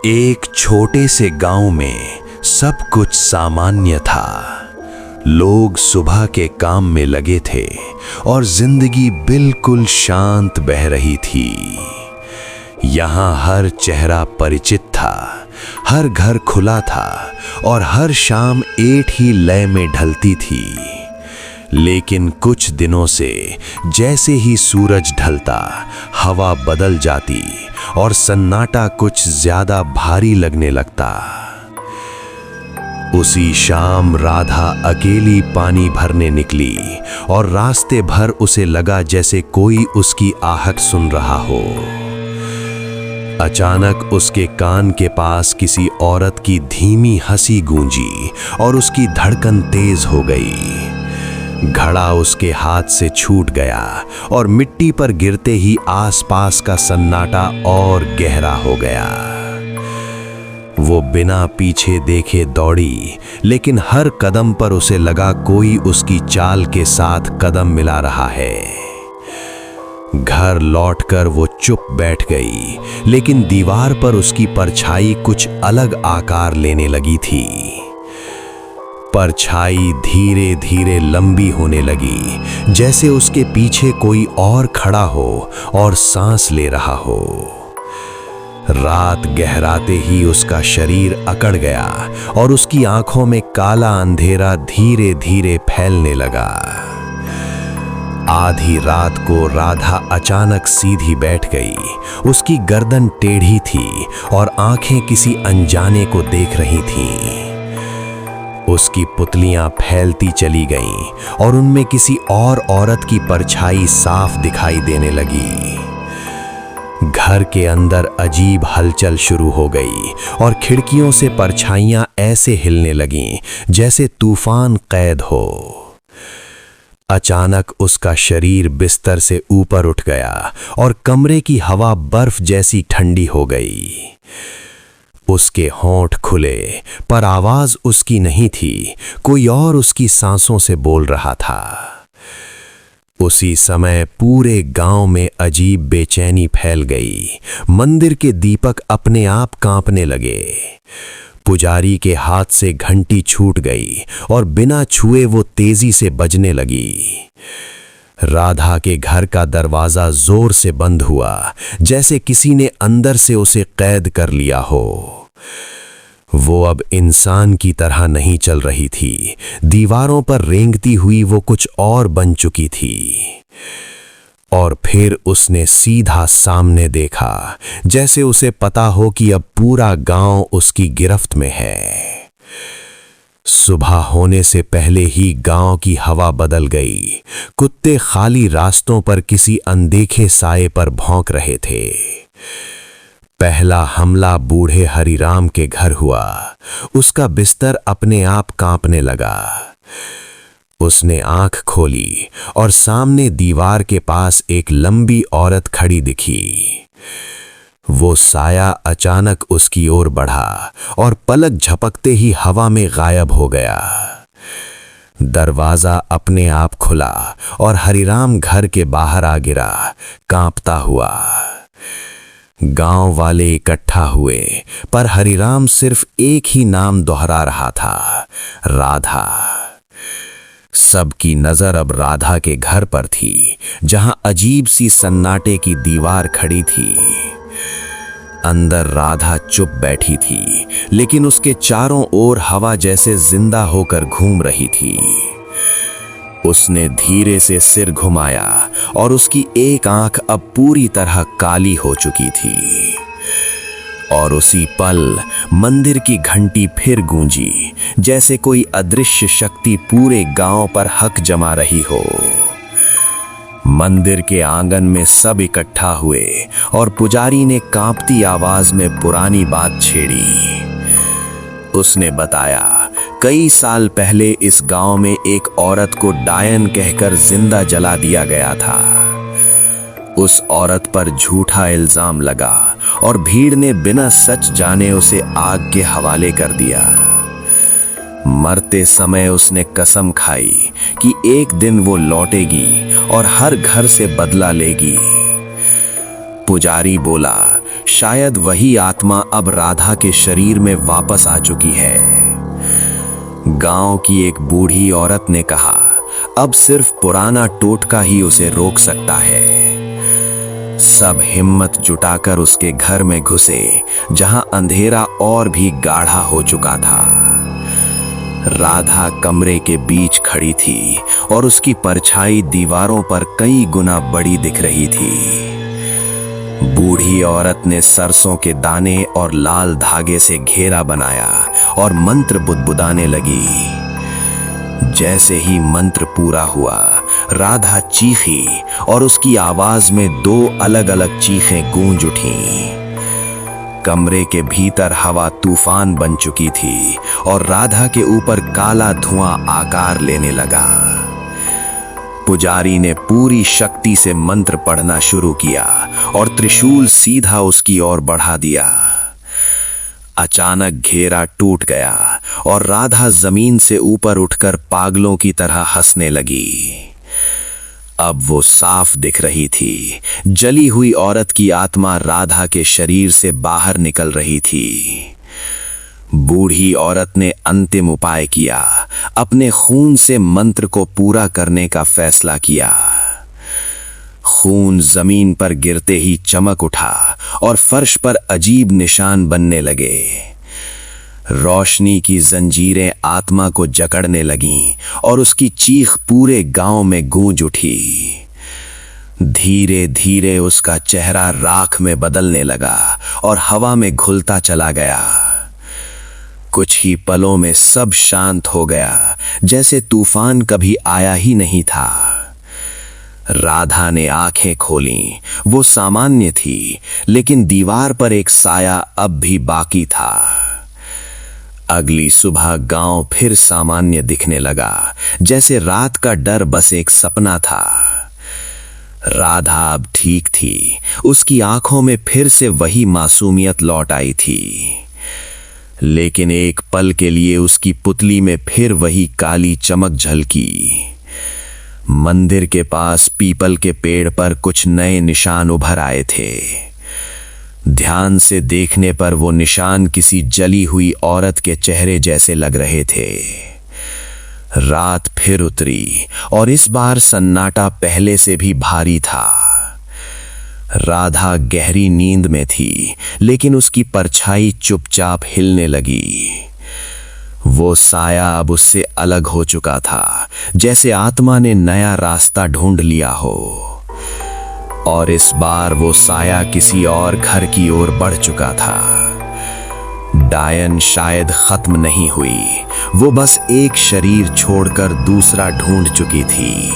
एक छोटे से गांव में सब कुछ सामान्य था। लोग सुबह के काम में लगे थे और जिंदगी बिल्कुल शांत बह रही थी। यहाँ हर चेहरा परिचित था, हर घर खुला था और हर शाम एक ही लय में ढलती थी। लेकिन कुछ दिनों से जैसे ही सूरज ढलता, हवा बदल जाती और सन्नाटा कुछ ज्यादा भारी लगने लगता। उसी शाम राधा अकेली पानी भरने निकली और रास्ते भर उसे लगा जैसे कोई उसकी आहट सुन रहा हो। अचानक उसके कान के पास किसी औरत की धीमी हंसी गूंजी और उसकी धड़कन तेज हो गई। घड़ा उसके हाथ से छूट गया और मिट्टी पर गिरते ही आसपास का सन्नाटा और गहरा हो गया। वो बिना पीछे देखे दौड़ी, लेकिन हर कदम पर उसे लगा कोई उसकी चाल के साथ कदम मिला रहा है। घर लौटकर वो चुप बैठ गई, लेकिन दीवार पर उसकी परछाई कुछ अलग आकार लेने लगी थी। परछाई धीरे धीरे लंबी होने लगी, जैसे उसके पीछे कोई और खड़ा हो और सांस ले रहा हो। रात गहराते ही उसका शरीर अकड़ गया और उसकी आंखों में काला अंधेरा धीरे धीरे फैलने लगा। आधी रात को राधा अचानक सीधी बैठ गई। उसकी गर्दन टेढ़ी थी और आंखें किसी अनजाने को देख रही थीं। उसकी पुतलियां फैलती चली गईं और उनमें किसी और औरत की परछाई साफ दिखाई देने लगी। घर के अंदर अजीब हलचल शुरू हो गई और खिड़कियों से परछाइयां ऐसे हिलने लगीं जैसे तूफान कैद हो। अचानक उसका शरीर बिस्तर से ऊपर उठ गया और कमरे की हवा बर्फ जैसी ठंडी हो गई। उसके होंठ खुले, पर आवाज उसकी नहीं थी, कोई और उसकी सांसों से बोल रहा था। उसी समय पूरे गांव में अजीब बेचैनी फैल गई। मंदिर के दीपक अपने आप कांपने लगे। पुजारी के हाथ से घंटी छूट गई और बिना छुए वो तेजी से बजने लगी। राधा के घर का दरवाजा जोर से बंद हुआ, जैसे किसी ने अंदर से उसे कैद कर लिया हो। वो अब इंसान की तरह नहीं चल रही थी। दीवारों पर रेंगती हुई वो कुछ और बन चुकी थी। और फिर उसने सीधा सामने देखा, जैसे उसे पता हो कि अब पूरा गांव उसकी गिरफ्त में है। सुबह होने से पहले ही गांव की हवा बदल गई। कुत्ते खाली रास्तों पर किसी अनदेखे साए पर भौंक रहे थे। पहला हमला बूढ़े हरिराम के घर हुआ। उसका बिस्तर अपने आप कांपने लगा। उसने आंख खोली और सामने दीवार के पास एक लंबी औरत खड़ी दिखी। वो साया अचानक उसकी ओर बढ़ा और पलक झपकते ही हवा में गायब हो गया। दरवाजा अपने आप खुला और हरिराम घर के बाहर आ गिरा, कांपता हुआ। गांव वाले इकट्ठा हुए, पर हरिराम सिर्फ एक ही नाम दोहरा रहा था, राधा। सबकी नजर अब राधा के घर पर थी, जहां अजीब सी सन्नाटे की दीवार खड़ी थी। अंदर राधा चुप बैठी थी, लेकिन उसके चारों ओर हवा जैसे जिंदा होकर घूम रही थी। उसने धीरे से सिर घुमाया और उसकी एक आंख अब पूरी तरह काली हो चुकी थी। और उसी पल मंदिर की घंटी फिर गूंजी, जैसे कोई अदृश्य शक्ति पूरे गांव पर हक जमा रही हो। मंदिर के आंगन में सब इकट्ठा हुए और पुजारी ने कांपती आवाज में पुरानी बात छेड़ी। उसने बताया, कई साल पहले इस गांव में एक औरत को डायन कहकर जिंदा जला दिया गया था। उस औरत पर झूठा इल्जाम लगा और भीड़ ने बिना सच जाने उसे आग के हवाले कर दिया। मरते समय उसने कसम खाई कि एक दिन वो लौटेगी और हर घर से बदला लेगी। पुजारी बोला, शायद वही आत्मा अब राधा के शरीर में वापस आ चुकी है। गांव की एक बूढ़ी औरत ने कहा, अब सिर्फ पुराना टोटका ही उसे रोक सकता है। सब हिम्मत जुटाकर उसके घर में घुसे, जहां अंधेरा और भी गाढ़ा हो चुका था। राधा कमरे के बीच खड़ी थी और उसकी परछाई दीवारों पर कई गुना बड़ी दिख रही थी। बूढ़ी औरत ने सरसों के दाने और लाल धागे से घेरा बनाया और मंत्र बुदबुदाने लगी। जैसे ही मंत्र पूरा हुआ, राधा चीखी और उसकी आवाज में 2 अलग-अलग चीखें गूंज उठीं। कमरे के भीतर हवा तूफान बन चुकी थी और राधा के ऊपर काला धुआं आकार लेने लगा। पुजारी ने पूरी शक्ति से मंत्र पढ़ना शुरू किया और त्रिशूल सीधा उसकी ओर बढ़ा दिया। अचानक घेरा टूट गया और राधा जमीन से ऊपर उठकर पागलों की तरह हंसने लगी। अब वो साफ दिख रही थी। जली हुई औरत की आत्मा राधा के शरीर से बाहर निकल रही थी। बूढ़ी औरत ने अंतिम उपाय किया, अपने खून से मंत्र को पूरा करने का फैसला किया। खून जमीन पर गिरते ही चमक उठा और फर्श पर अजीब निशान बनने लगे। रोशनी की जंजीरें आत्मा को जकड़ने लगीं और उसकी चीख पूरे गांव में गूंज उठी। धीरे धीरे उसका चेहरा राख में बदलने लगा और हवा में घुलता चला गया। कुछ ही पलों में सब शांत हो गया, जैसे तूफान कभी आया ही नहीं था। राधा ने आंखें खोलीं। वो सामान्य थी, लेकिन दीवार पर एक साया अब भी बाकी था। अगली सुबह गांव फिर सामान्य दिखने लगा, जैसे रात का डर बस एक सपना था। राधा अब ठीक थी। उसकी आंखों में फिर से वही मासूमियत लौट आई थी, लेकिन एक पल के लिए उसकी पुतली में फिर वही काली चमक झलकी। मंदिर के पास पीपल के पेड़ पर कुछ नए निशान उभर आए थे। ध्यान से देखने पर वो निशान किसी जली हुई औरत के चेहरे जैसे लग रहे थे। रात फिर उतरी और इस बार सन्नाटा पहले से भी भारी था। राधा गहरी नींद में थी, लेकिन उसकी परछाई चुपचाप हिलने लगी। वो साया अब उससे अलग हो चुका था, जैसे आत्मा ने नया रास्ता ढूंढ लिया हो। और इस बार वो साया किसी और घर की ओर बढ़ चुका था। डायन शायद खत्म नहीं हुई, वो बस एक शरीर छोड़कर दूसरा ढूंढ चुकी थी।